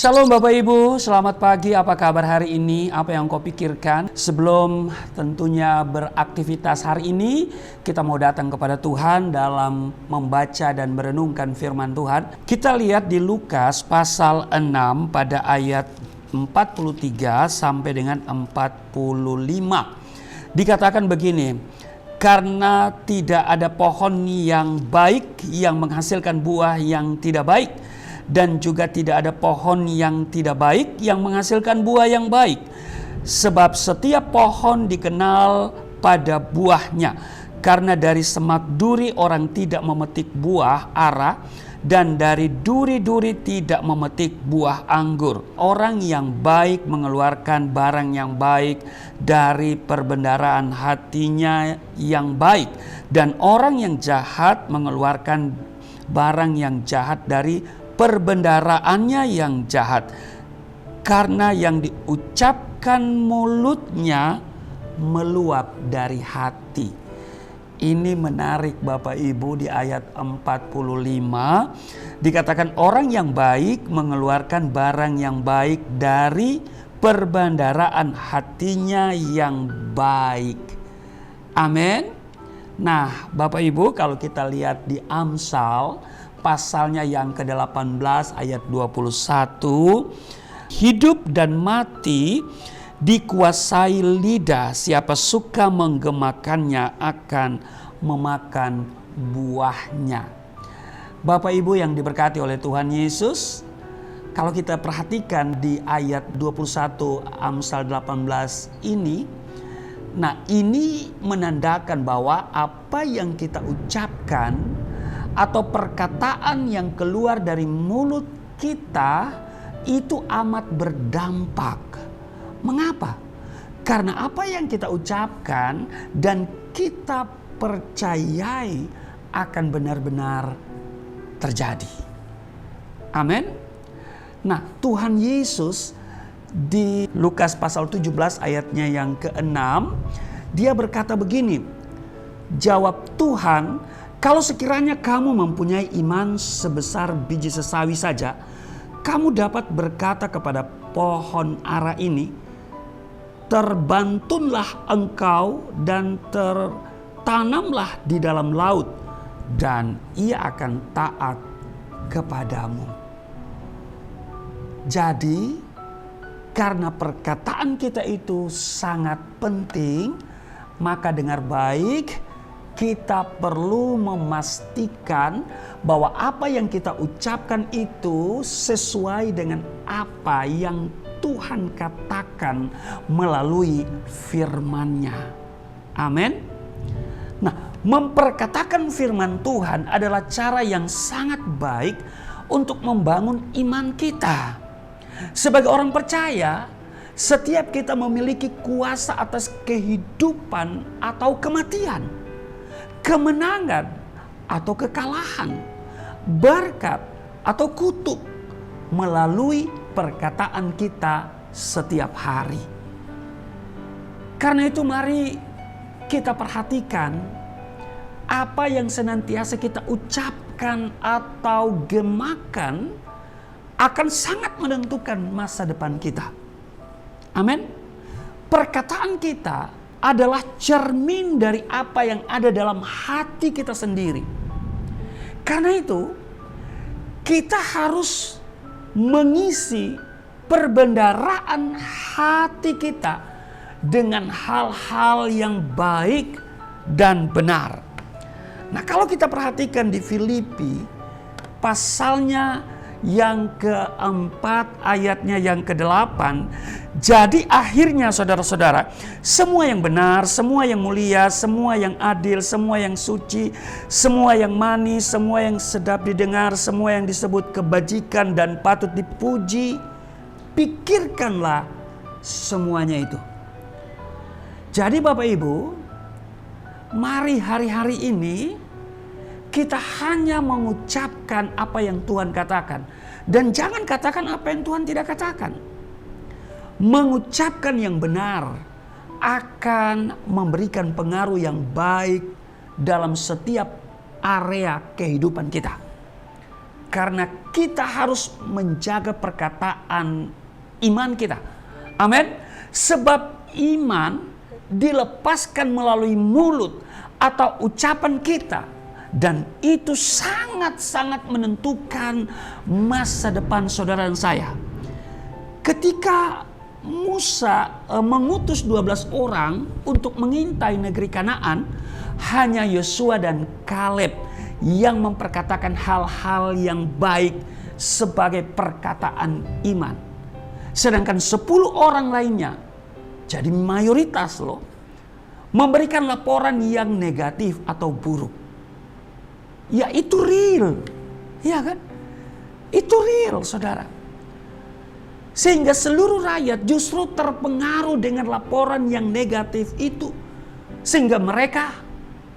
Shalom Bapak Ibu, selamat pagi. Apa kabar hari ini? Apa yang kau pikirkan? Sebelum tentunya beraktivitas hari ini, kita mau datang kepada Tuhan dalam membaca dan merenungkan firman Tuhan. Kita lihat di Lukas pasal 6 pada ayat 43 sampai dengan 45. Dikatakan begini, karena tidak ada pohon yang baik yang menghasilkan buah yang tidak baik, dan juga tidak ada pohon yang tidak baik yang menghasilkan buah yang baik. Sebab setiap pohon dikenal pada buahnya. Karena dari semak duri orang tidak memetik buah ara, dan dari duri-duri tidak memetik buah anggur. Orang yang baik mengeluarkan barang yang baik dari perbendaharaan hatinya yang baik, dan orang yang jahat mengeluarkan barang yang jahat dari perbendaharaannya yang jahat. Karena yang diucapkan mulutnya meluap dari hati. Ini menarik Bapak Ibu, di ayat 45 dikatakan orang yang baik mengeluarkan barang yang baik dari perbendaharaan hatinya yang baik. Amin. Nah Bapak Ibu, kalau kita lihat di Amsal pasalnya yang ke-18 ayat 21, hidup dan mati dikuasai lidah, siapa suka menggemakannya akan memakan buahnya. Bapak Ibu yang diberkati oleh Tuhan Yesus, kalau kita perhatikan di ayat 21 Amsal 18 ini, nah ini menandakan bahwa apa yang kita ucapkan atau perkataan yang keluar dari mulut kita itu amat berdampak. Mengapa? Karena apa yang kita ucapkan dan kita percayai akan benar-benar terjadi. Amin. Nah, Tuhan Yesus di Lukas pasal 17 ayatnya yang ke-6, dia berkata begini, jawab Tuhan, kalau sekiranya kamu mempunyai iman sebesar biji sesawi saja, kamu dapat berkata kepada pohon ara ini, terbantunlah engkau dan tertanamlah di dalam laut, dan ia akan taat kepadamu. Jadi, karena perkataan kita itu sangat penting, Maka dengar baik, kita perlu memastikan bahwa apa yang kita ucapkan itu sesuai dengan apa yang Tuhan katakan melalui firman-Nya. Amin. Nah, memperkatakan firman Tuhan adalah cara yang sangat baik untuk membangun iman kita. Sebagai orang percaya, setiap kita memiliki kuasa atas kehidupan atau kematian, kemenangan atau kekalahan, berkat atau kutuk melalui perkataan kita setiap hari. Karena itu mari kita perhatikan apa yang senantiasa kita ucapkan atau gemakan akan sangat menentukan masa depan kita. Amin. Perkataan kita adalah cermin dari apa yang ada dalam hati kita sendiri. Karena itu, kita harus mengisi perbendaharaan hati kita dengan hal-hal yang baik dan benar. Nah, kalau kita perhatikan di Filipi, pasalnya yang keempat, ayatnya yang ke-8. Jadi akhirnya saudara-saudara, semua yang benar, semua yang mulia, semua yang adil, semua yang suci, semua yang manis, semua yang sedap didengar, semua yang disebut kebajikan dan patut dipuji, pikirkanlah semuanya itu. Jadi Bapak Ibu, mari hari-hari ini kita hanya mengucapkan apa yang Tuhan katakan. Dan jangan katakan apa yang Tuhan tidak katakan. Mengucapkan yang benar akan memberikan pengaruh yang baik dalam setiap area kehidupan kita. Karena kita harus menjaga perkataan iman kita. Amin. Sebab iman dilepaskan melalui mulut atau ucapan kita. Dan itu sangat-sangat menentukan masa depan saudara dan saya. Ketika Musa mengutus 12 orang untuk mengintai negeri Kanaan, hanya Yosua dan Kaleb yang memperkatakan hal-hal yang baik sebagai perkataan iman. Sedangkan 10 orang lainnya, jadi mayoritas loh, memberikan laporan yang negatif atau buruk. Ya itu real, ya kan? Itu real saudara. Sehingga seluruh rakyat justru terpengaruh dengan laporan yang negatif itu. Sehingga mereka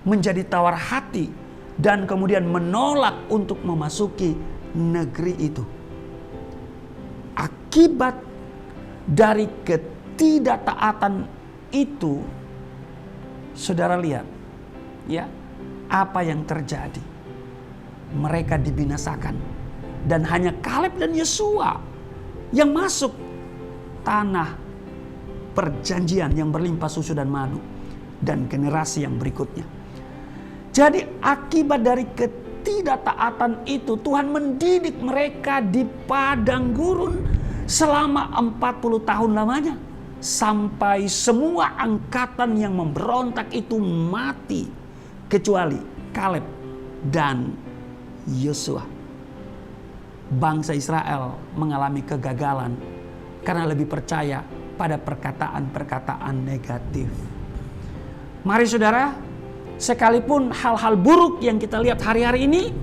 menjadi tawar hati dan kemudian menolak untuk memasuki negeri itu. Akibat dari ketidaktaatan itu, saudara lihat ya apa yang terjadi. Mereka dibinasakan dan hanya Kaleb dan Yosua yang masuk tanah perjanjian yang berlimpah susu dan madu dan generasi yang berikutnya. Jadi akibat dari ketidaktaatan itu Tuhan mendidik mereka di padang gurun selama 40 tahun lamanya sampai semua angkatan yang memberontak itu mati kecuali Kaleb dan Yosua. Bangsa Israel mengalami kegagalan karena lebih percaya pada perkataan-perkataan negatif. Mari saudara, sekalipun hal-hal buruk yang kita lihat hari-hari ini,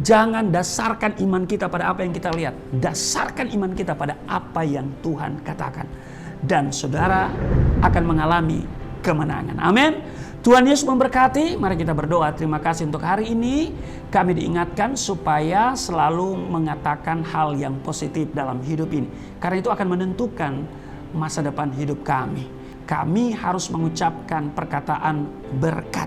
jangan dasarkan iman kita pada apa yang kita lihat. Dasarkan iman kita pada apa yang Tuhan katakan. Dan saudara akan mengalami kemenangan. Amin. Tuhan Yesus memberkati. Mari kita berdoa. Terima kasih untuk hari ini. Kami diingatkan supaya selalu mengatakan hal yang positif dalam hidup ini. Karena itu akan menentukan masa depan hidup kami. Kami harus mengucapkan perkataan berkat.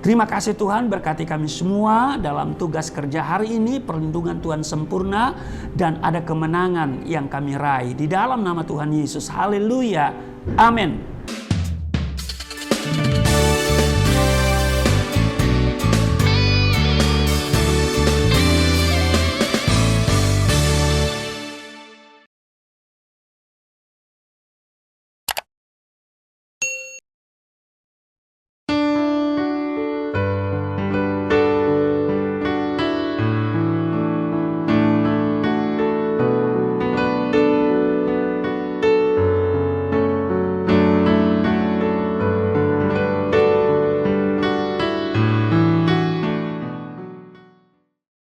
Terima kasih Tuhan, berkati kami semua dalam tugas kerja hari ini. Perlindungan Tuhan sempurna dan ada kemenangan yang kami raih. Di dalam nama Tuhan Yesus. Haleluya. Amin.